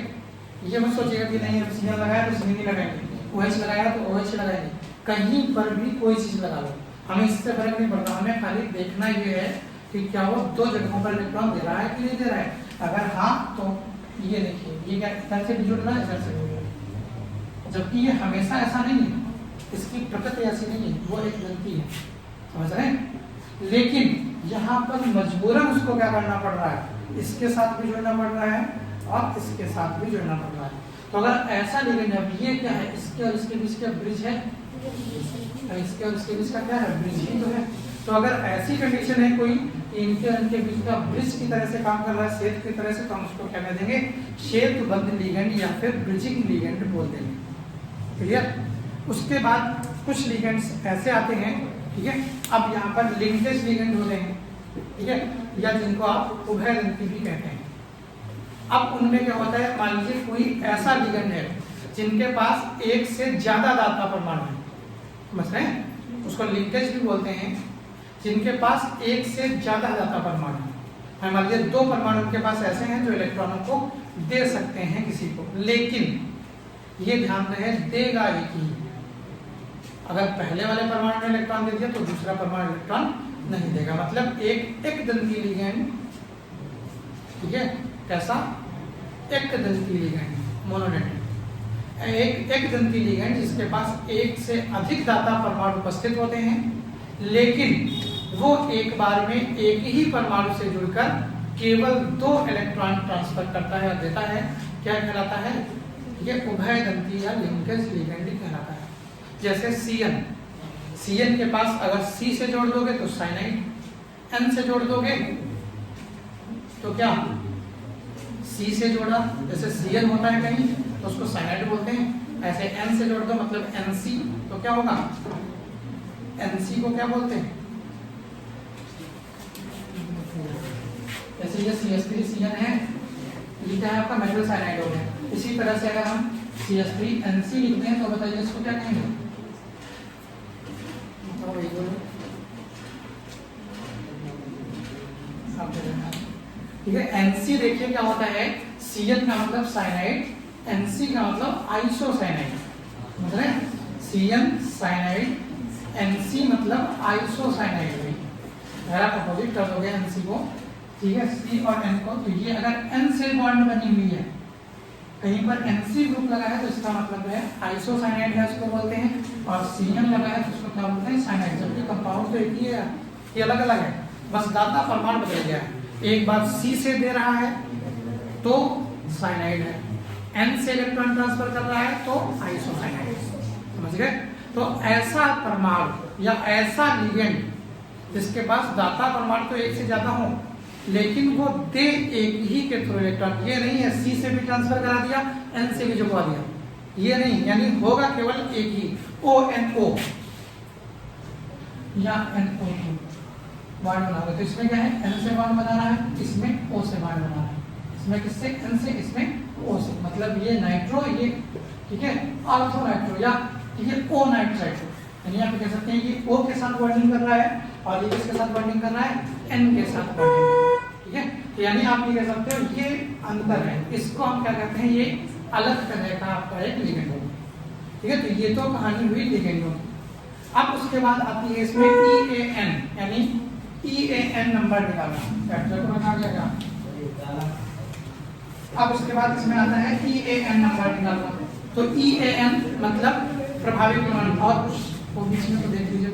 ये मत सोचिएगा कि नहीं CN लगाया तो CN नहीं लगाएंगे, OH लगाया तो OH लगाएंगे, कहीं पर भी कोई चीज लगा लो, हमें इससे फर्क नहीं पड़ता। हमें खाली देखना ये है कि क्या वो दो जगहों पर इलेक्ट्रॉन दे रहा है कि नहीं दे रहा है। अगर हाँ तो ये देखिए, ये क्या इधर से भी जुड़ रहा है, इधर से भी जुड़ रहा है, जबकि ये हमेशा ऐसा नहीं है, इसकी प्रकृति ऐसी नहीं है, वो एक गलती है, समझ रहे हैं। लेकिन यहाँ पर मजबूरन उसको क्या करना पड़ रहा है, इसके साथ भी जुड़ना पड़ रहा है और इसके साथ भी जुड़ना पड़ रहा है। तो अगर ऐसा लिगेंड है, ये क्या है, इसके और इसके बीच का ब्रिज है, इसके और इसके बीच का क्या है, ब्रिज ही तो है। तो अगर ऐसी कंडीशन है कोई इनके और इनके बीच का ब्रिज की तरह से काम कर रहा है, सेतु की तरह से, तो हम उसको क्या कह देंगे, सेतुबद्ध लिगेंड या फिर ब्रिजिंग लिगेंड बोल देंगे। क्लियर। उसके बाद कुछ लिगेंड्स ऐसे आते हैं, ठीक है। अब यहाँ पर लिंकेज लिगेंड होते हैं, ठीक है, या जिनको आप उभयदंती भी कहते हैं। अब उनमें क्या होता है, मान लीजिए कोई ऐसा लिगेंड है जिनके पास एक से ज्यादा दाता परमाणु है, समझ रहे हैं, उसको लिंकेज भी बोलते हैं, जिनके पास एक से ज्यादा दाता परमाणु है। मान लीजिए दो परमाणु उनके पास ऐसे हैं जो इलेक्ट्रॉनों को दे सकते हैं किसी को, लेकिन ये ध्यान रहे देगा एक ही। अगर पहले वाले परमाणु ने इलेक्ट्रॉन दे दिया तो दूसरा परमाणु इलेक्ट्रॉन नहीं देगा। मतलब एक दंती लिगेंड, ठीक है, कैसा, एक दंती लिगेंड, मोनोडेंट, एक दंती लिगेंड जिसके पास एक से अधिक दाता परमाणु उपस्थित होते हैं, लेकिन वो एक बार में एक ही परमाणु से जुड़कर केवल 2 इलेक्ट्रॉन ट्रांसफर करता है और देता है, क्या कहलाता है, ये उभयदंती या लिंकेज लिगेंड कहलाता है। जैसे CN के पास अगर C से जोड़ दोगे तो साइनाइड, N से जोड़ दोगे तो क्या, C से जोड़ा, जैसे Cn होता है कहीं तो उसको साइनाइड बोलते हैं, ऐसे N से जोड़ दो मतलब Nc, तो क्या होगा, Nc को क्या बोलते हैं, जैसे ये CH3CN है, ये क्या है आपका मेटल साइनाइड हो गया। इसी तरह से अगर हम CH3Nc लिखते हैं तो बताइए इसको क्या कहेंगे, ठीक है। Nc देखिए क्या होता है, Cn का मतलब साइनाइड, Nc का मतलब आइसोसाइनाइड, मतलब Cn साइनाइड, Nc मतलब आइसोसाइनाइड। अगर आप अपोजिट कर दोगे Nc को, ठीक है, C और N को, तो ये अगर N से बॉन्ड बनी हुई है, कहीं पर Nc ग्रुप लगा है तो इसका मतलब है आइसोसाइनाइड है, उसको बोलते हैं, और Cn लगा है तो उसको क्या बोलते हैं, साइनाइड। जबकि कंपाउंड तो एक ही है, ये अलग अलग है, बस दाता परमाणु बदल गया है। एक बार C से दे रहा है तो साइनाइड है, N से इलेक्ट्रॉन ट्रांसफर कर रहा है तो आइसोसाइनाइड, समझ गए। तो ऐसा परमाणु या ऐसा लिगेंड जिसके पास दाता परमाणु तो एक से ज्यादा हो, लेकिन वो दे एक ही के थ्रू इलेक्ट्रॉन, ये नहीं है C से भी ट्रांसफर करा दिया, N से भी जुड़वा दिया, ये नहीं, यानी होगा केवल एक ही, ONO या NO2 बॉन्ड बनाओगे। तो इसमें क्या है, N से बॉन्ड बना रहा है, इसमें O से बॉन्ड बना रहा है, इसमें किससे, N से, इसमें O से, मतलब ये नाइट्रो, ये ठीक है ऑर्थो नाइट्रो, या ये O नाइट्राइट्रो, यानी आप कह सकते हैं ये O के साथ बॉन्डिंग कर रहा है और ये किसके साथ बॉन्डिंग कर रहा है, N के साथ बॉन्डिंग कर रहा है, ठीक है। तो यानी आप ये कह सकते हो ये अंतर है, इसको हम क्या कहते हैं, ये अलग तरह का आपका एक लिगेंड होगा, ठीक है। तो ये तो कहानी हुई लिगेंडों की। अब उसके बाद आती है इसमें EAN, यानी EAN नंबर निकालना, अब उसके बाद इसमें आता है EAN नंबर निकालना। तो EAN मतलब प्रभावी परमाणु, और कुछ बीच में तो देख लीजिए,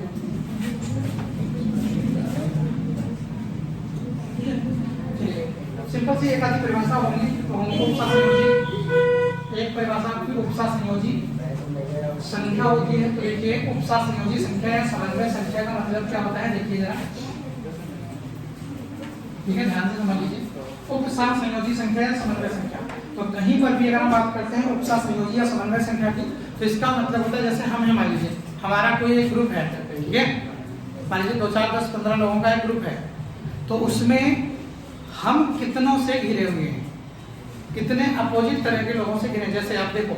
सिंपल सी एक आधी परिभाषा होगी, उपसा संयोजी, एक परिभाषा की उपसा संयोजी संख्या होती है। तो एक उपसा संयोजी संख्या है, समन्वय संख्या का मतलब क्या होता है, देखिए जरा, ठीक है, ध्यान से समझ लीजिए। उपसह संयोजी संख्या या समन्वय संख्या। तो कहीं पर भी अगर हम बात करते हैं उपसह संयोजी या समन्वय संख्या की, तो इसका मतलब होता है जैसे हम मान लीजिए हमारा कोई एक ग्रुप है, ठीक है, मान लीजिए 2 4 10 15 लोगों का एक ग्रुप है, तो उसमें हम कितनों से घिरे हुए हैं, कितने अपोजिट तरह के लोगों से घिरे। जैसे आप देखो,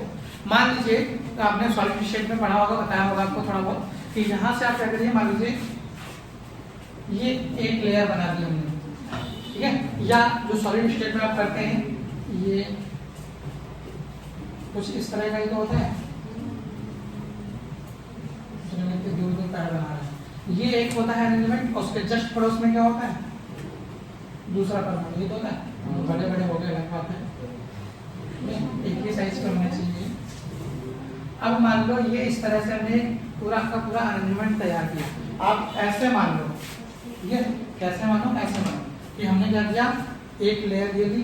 मान लीजिए आपने सॉलिड स्टेट में पढ़ा होगा, बताया होगा आपको थोड़ा बहुत, कि यहाँ से आप क्या करिए, मान लीजिए ये एक लेयर बना दी हमने, ठीक है, या जो सॉलिड स्टेट में आप करते हैं ये कुछ इस तरह का ही तो होता है, दूर बना रहे हैं, ये एक होता है अरेंजमेंट, और उसके जस्ट पड़ोस में क्या होता है, दूसरा परमाणु, ये तो होता है, बड़े बड़े हो गए लगभग है, एक ही साइज का होना चाहिए। अब मान लो ये इस तरह से हमने पूरा का पूरा अरेंजमेंट तैयार किया। आप ऐसे मान लो, ठीक है, कैसे मानो, ऐसे मानो कि हमने क्या किया, एक लेयर ये ली,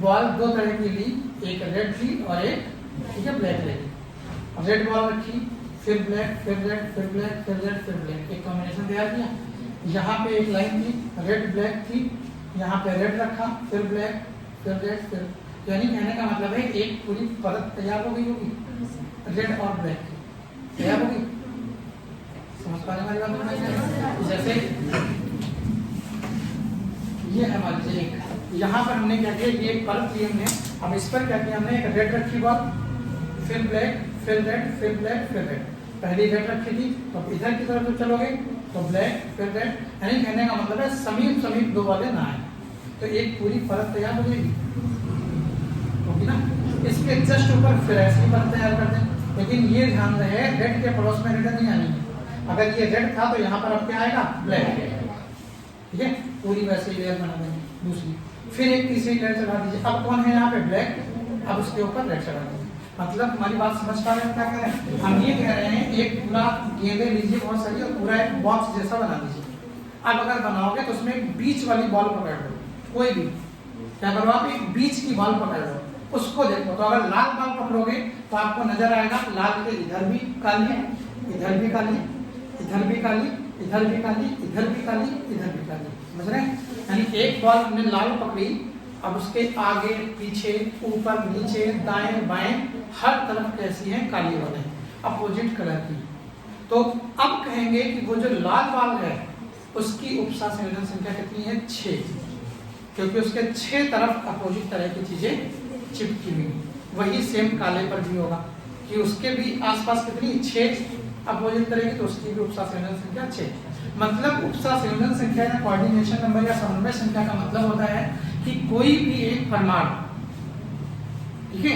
बॉल 2 तरह की ली, एक रेड ली और एक, ठीक है, ब्लैक ली। रेड बॉल रखी, फिर ब्लैक, फिर रेड, फिर ब्लैक, फिर रेड, फिर ब्लैक, एक कॉम्बिनेशन तैयार किया। यहाँ पे एक लाइन थी, रेड ब्लैक थी, यहाँ पे रेड रखा, फिर ब्लैक, फिर रेड, फिर, यानी कहने का मतलब है एक पूरी परत तैयार हो गई होगी रेड और ब्लैक की, तैयार होगी। समझ पा रहे हमारी बात? जैसे ये है मान लीजिए एक, यहाँ पर हमने क्या किया, ये एक परत ली हमने, अब इस पर क्या किया हमने, एक रेड रखी बॉल, फिर ब्लैक, फिर रेड, फिर ब्लैक, फिर रेड। पहली रेड रखी थी, तो इधर की तरफ चलोगे तो ब्लैक, फिर रेड, यानी कहने का मतलब है समीप समीप 2 वाले ना आए, तो एक पूरी परत तैयार हो जाएगी, होगी ना। इसके जस्ट ऊपर फिर ऐसी परत तैयार कर दें, लेकिन ये ध्यान रहे रेड के पड़ोस में रेड नहीं आनी है। अगर ये रेड था तो यहाँ पर अब क्या आएगा, ब्लैक, ठीक है, पूरी वैसे ही लेयर बना देंगे दूसरी, फिर एक तीसरी लेयर चढ़ा दीजिए। अब कौन है यहाँ पे, ब्लैक, अब उसके ऊपर रेड चढ़ा दीजिए। मतलब हमारी बात समझ पा रहे हैं क्या कह रहे हैं हम? ये कह रहे हैं एक पूरा गेंदे लीजिए बहुत सारी, और पूरा एक बॉक्स जैसा बना दीजिए। अब अगर बनाओगे तो उसमें बीच वाली बॉल पकड़ लो, कोई भी, क्या करो आप, एक बीच की बॉल पकड़ लो, उसको देखो। तो अगर लाल बॉल पकड़ोगे तो आपको नजर आएगा लाल के इधर भी काली है, इधर भी काली, इधर भी काली, इधर भी काली, इधर भी काली, इधर भी काली, समझ रहे हैं? यानी एक बॉल हमने लाल पकड़ी, अब उसके आगे पीछे ऊपर नीचे दाएं बाएं हर तरफ कैसी है, काली वाले, अपोजिट कलर की। तो अब कहेंगे कि वो जो लाल बॉल है उसकी उपसह संयोजन संख्या कितनी है, 6, क्योंकि उसके 6 तरफ अपोजिट तरह की चीजें चिपकी हुई। वही सेम काले पर भी होगा कि उसके भी आसपास कितनी, 6 अपोजिट तरह की, तो उसकी भी उपसह संयोजन संख्या 6। मतलब उपसह संयोजन संख्या या कोऑर्डिनेशन नंबर या समन्वय संख्या का मतलब होता है कि कोई भी एक परमाणु, ठीक है,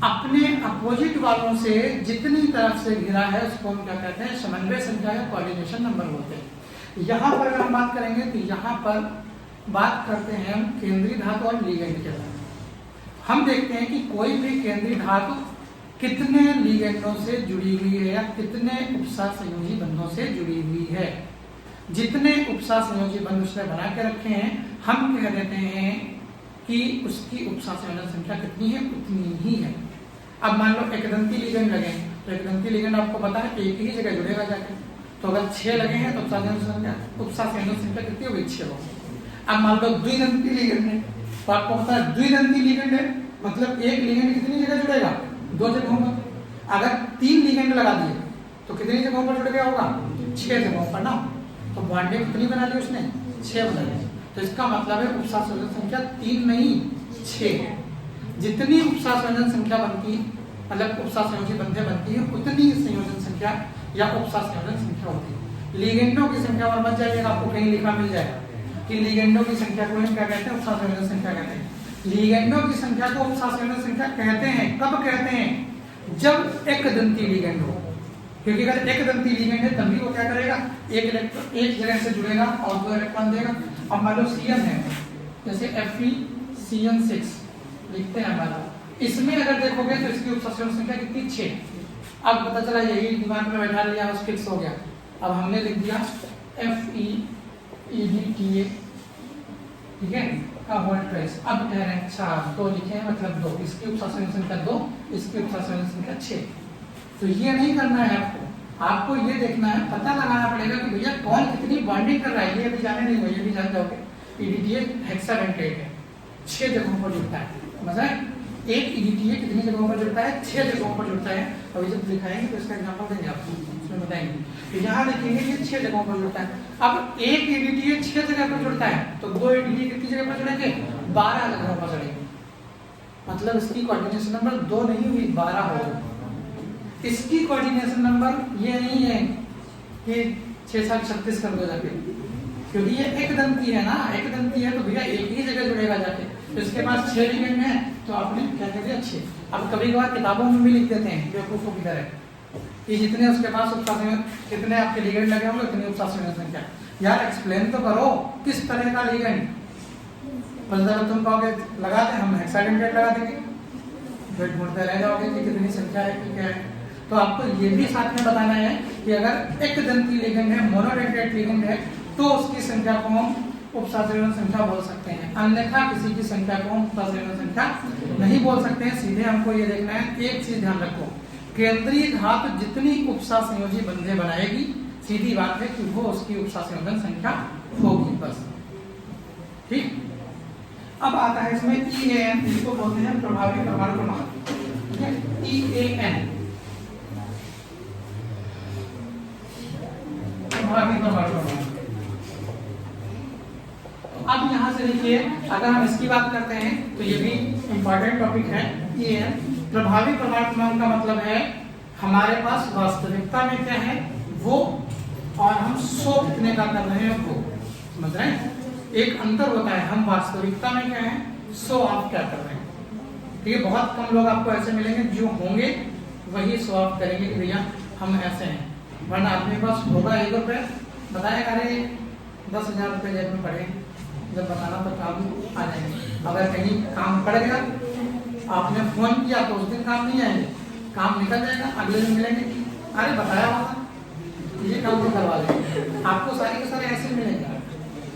अपने अपोजिट वालों से जितनी तरफ से घिरा है उसको हम क्या कहते हैं, समन्वय संख्या या कोऑर्डिनेशन नंबर बोलते हैं। यहाँ पर अगर हम बात करेंगे तो यहाँ पर बात करते हैं हम केंद्रीय धातु और लिगेंड के बारे में। हम देखते हैं कि कोई भी केंद्रीय धातु कितने लिगेंडों से जुड़ी हुई है या कितने उपसह संयोजी बंधों से जुड़ी हुई है। जितने उपसह संयोजी बंध उसने बना के रखे हैं, हम कह देते हैं कि उसकी उपसह संयोजन संख्या कितनी है, उतनी ही है। अब मान लो एकदंती लिगेंड लगे, तो एकदंती लिगेंड आपको पता है एक ही जगह जुड़ेगा जाके, तो अगर 6 लगे हैं तो उपसह संयोजन संख्या कितनी होगी, 6 होगी। अब मान लो द्विदंती लिगेंड है, तो आपको पता है द्विदंती लिगेंड है, मतलब एक लिगेंड कितनी जगह जुड़ेगा, 2 जगहों पर। अगर 3 लिगेंड लगा दिए तो कितनी जगहों पर जुड़ गया होगा, 6 जगहों पर ना। तो बॉन्डिंग कितनी बना ली उसने, 6 बना ली। तो इसका मतलब है उपसह संयोजन संख्या 3 नहीं 6 है। जितनी उपसह संयोजन संख्या बनती, मतलब उपसह संयोजी बंधे बनती है, उतनी संयोजन संख्या या उपसह संयोजन संख्या होती है। लिगेंडों की संख्या पर मत जाइएगा, आपको कहीं लिखा मिल जाएगा कि लिगेंडों की संख्या को हम क्या कहते हैं, उपसह संयोजन संख्या कहते हैं। लिगेंडों की संख्या को उपसह संयोजन संख्या कहते हैं, कब कहते हैं, जब एक दंती लिगेंड हो। क्योंकि अगर एक दंती लिगेंड है तभी वो क्या करेगा, एक इलेक्ट्रॉन एक जगह से जुड़ेगा और 2 इलेक्ट्रॉन देगा। अब मान लो Cn है, जैसे FeCN6 लिखते हैं हमारा, इसमें अगर देखोगे तो इसकी उपसह संयोजन संख्या कितनी, 6। अब पता चला यही दिमाग में बैठा लिया, बस फिक्स हो गया। अब हमने लिख दिया FeEDTA, ठीक है, का होल ट्रेस। अब कह रहे हैं 4, 2 लिखे हैं मतलब 2, इसकी उपसह संयोजन संख्या 2, इसकी उपसह संयोजन संख्या 6। तो ये नहीं करना है आपको ये देखना है, पता लगाना पड़ेगा कि भैया कौन कितनी बॉन्डिंग कर रहा है। ये अभी जाने नहीं हो, ये भी जान जाओगे। PDTA हेक्साडेंटेट है, 6 जगहों पर जुड़ता है। मतलब एक EDTA कितनी जगहों पर जुड़ता है? 6 जगहों पर जुड़ता है। अभी जब दिखाएंगे तो इसका एग्जांपल देंगे आपको, उसमें बताएंगे। तो यहाँ देखेंगे कि 6 जगहों पर जुड़ता है। अब एक EDTA 6 जगह पर जुड़ता है तो 2 EDTA कितनी जगह पर जुड़ेंगे? 12 जगहों पर जुड़ेंगे। मतलब इसकी कोऑर्डिनेशन नंबर 2 नहीं हुई, 12 हो। इसकी कोऑर्डिनेशन नंबर ये नहीं है कि 6 7 36 कर दो जाके, क्योंकि ये एक दंती है ना, एक दंती है तो भैया एक ही जगह जुड़ेगा जाके। तो इसके पास 6 लिगेंड है तो आपने क्या कह दिया 6। अब कभी कभार किताबों में भी लिख देते हैं बेवकूफों की तरह कि जितने उसके पास उपशासन, कितने आपके लिगेंड लगे होंगे उतनी उपशासन संख्या। यार एक्सप्लेन तो करो किस तरह का लिगेंड। बस तुम कहोगे लगा दें, हम हेक्साडेंटेट लगा देंगे, फिर ढूंढते रह जाओगे कि कितनी संख्या है कि क्या है। तो आपको ये भी साथ में बताना है कि अगर एक दंती लिगेंड है, मोनोडेंटेट लिगेंड है, तो उसकी संख्या को हम उपशासन संख्या बोल सकते हैं, अन्यथा किसी की संख्या को हम उपशासन संख्या नहीं बोल सकते हैं। सीधे हमको ये देखना है, एक चीज ध्यान रखो, केंद्रीय धातु जितनी उपसंयोजी बंधे बनाएगी, सीधी बात है कि वो उसकी उपसंयोजन संख्या होगी, बस। ठीक। अब आता है इसमें EAN, इसको बोलते हैं प्रभावी परमाणु क्रमांक। ठीक है, EAN प्रभावी परमाणु क्रमांक। अब यहाँ से देखिए, अगर हम इसकी बात करते हैं तो ये भी इंपॉर्टेंट टॉपिक है। EAN प्रभावी परमाणु क्रमांक का मतलब है हमारे पास वास्तविकता में क्या है वो, और हम 100 कितने का कर रहे हैं वो, समझ रहे हैं? एक अंतर होता है, हम वास्तविकता में क्या है 100 आप क्या कर रहे हैं। ठीक है, बहुत कम लोग आपको ऐसे मिलेंगे जो होंगे वही 100 आप करेंगे कि भैया हम ऐसे हैं, वरना अपने पास होगा 1 रुपये, बताएगा अरे 10,000 रुपये जेब में पड़े, जब बताना तो काम आ जाएंगे। अगर कहीं काम पड़ गया, आपने फोन किया तो उस दिन काम नहीं आएंगे, काम निकल जाएगा, अगले दिन मिलेंगे, अरे बताया होगा ये काम तो करवा लेंगे। आपको सारे के सारे ऐसे मिलेंगे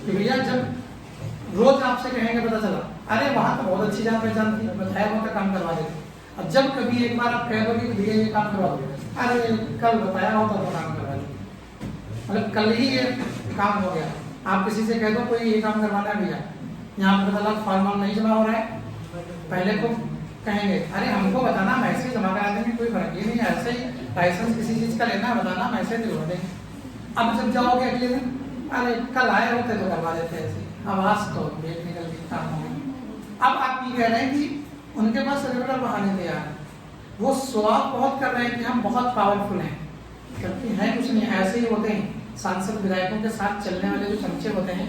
कि भैया जब रोज आपसे कहेंगे पता चला अरे वहां तो बहुत अच्छी जान पहचान थी, बताया हुआ काम करवा देते। अब जब कभी एक बार आप कह दोगे कि भैया ये काम करवा दो, अरे कल बताया होता तो काम करवा दो, मतलब कल ही ये काम हो गया। आप किसी से कह दो कोई ये काम करवाना है भैया, यहाँ पे पता लगा फॉर्म नहीं जमा हो रहा है, पहले को कहेंगे अरे हमको बताना, मैसेज जमा करा देंगे, कोई फर्क ही नहीं है, ऐसे ही लाइसेंस किसी चीज का लेना बताना, मैसेज दिलवा देंगे। अब जब जाओगे अगले दिन, अरे कल आए होते तो करवा देते, ऐसे आवाज तो डेट निकल गई, काम हो गया। अब आप ये कह रहे हैं कि उनके पास रेगुलर बहाने थे यार, वो स्वाब बहुत कर रहे हैं कि हम बहुत पावरफुल हैं, जबकि है कुछ नहीं, ऐसे ही होते हैं। सांसद विधायकों के साथ चलने वाले जो चमचे होते हैं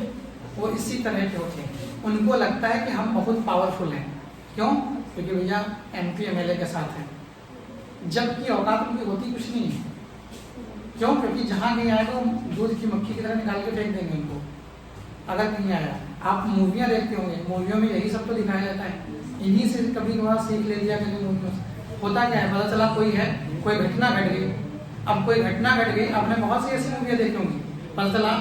वो इसी तरह के होते हैं, उनको लगता है कि हम बहुत पावरफुल हैं। क्यों? क्योंकि भैया MP MLA के साथ हैं, जबकि औकात उनकी होती कुछ नहीं है। क्यों? क्योंकि जहाँ कहीं आएगा दूध की मक्खी की तरह निकाल के फेंक देंगे उनको, अगर कहीं आया। आप मूवियाँ देखते होंगे, मूवियों में यही सब तो दिखाया जाता है, इन्हीं से कभी कभार सीख ले लिया कभी मूवियों से। होता क्या है, पता चला कोई है, कोई घटना घट गई, अब कोई घटना घट गई, आपने बहुत सी ऐसी मूवियाँ देखी होंगी, पता चला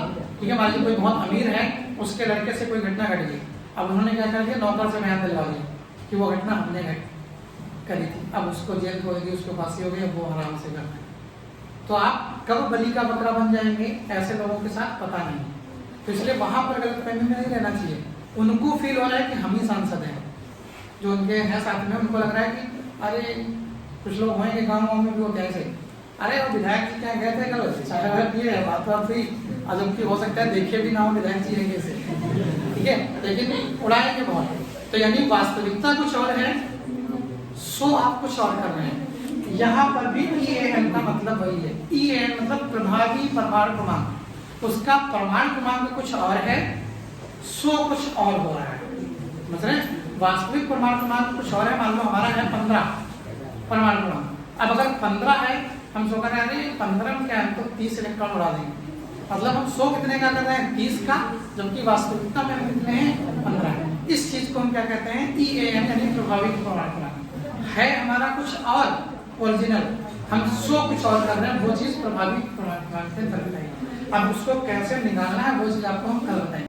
ठीक है मान लीजिए कोई बहुत अमीर है, उसके लड़के से कोई घटना घट गई, अब उन्होंने क्या कर दिया, नौकर से बयान दिलवा दिया कि वो घटना हमने करी थी, अब उसको जेल खोल दी, उसको फांसी हो गई, वो आराम से करना है। तो आप कब बलि का बकरा बन जाएंगे ऐसे लोगों के साथ पता नहीं। तो इसलिए वहां पर गलतफहमी में नहीं रहना चाहिए। उनको फील हो रहा है कि हम ही सांसद हैं, जो उनके हैं साथ में, उनको लग रहा है कि अरे कुछ लोग होंगे गाँव में भी होते हैं ऐसे, अरे वो विधायक जी क्या गए थे कल, शायद ये बात हुई, जबकि हो सकता है देखे भी ना हो विधायक जी है कैसे, ठीक है, लेकिन उड़ाएंगे बहुत। तो यानी वास्तविकता कुछ और है, सो आप कुछ और कर रहे हैं। यहाँ पर भी EAN का मतलब वही है, EAN मतलब प्रभावी परमाणु क्रमांक, उसका परमाणु क्रमांक कुछ और है, सो कुछ और हो रहा है। मतलब वास्तविक परमाणु क्रमांक कुछ और है, मान लो हमारा है 15 परमाणु क्रमांक, अब अगर 15 है, हम सो कर रहे हैं 15 में क्या है, तो 30 इलेक्ट्रॉन उड़ा देंगे, मतलब हम 100 कितने का कर रहे हैं, 30 का, जबकि वास्तविकता में हम कितने हैं, 15 है। इस चीज को हम क्या कहते हैं, EAN यानी प्रभावी परमाणु क्रमांक है हमारा कुछ और ओरिजिनल, हम 100 कुछ और कर रहे हैं, वो चीज प्रभावी परमाणु क्रमांक से दर्शाएगी। अब उसको कैसे निकालना है वो चीज आपको हम कल बताएंगे।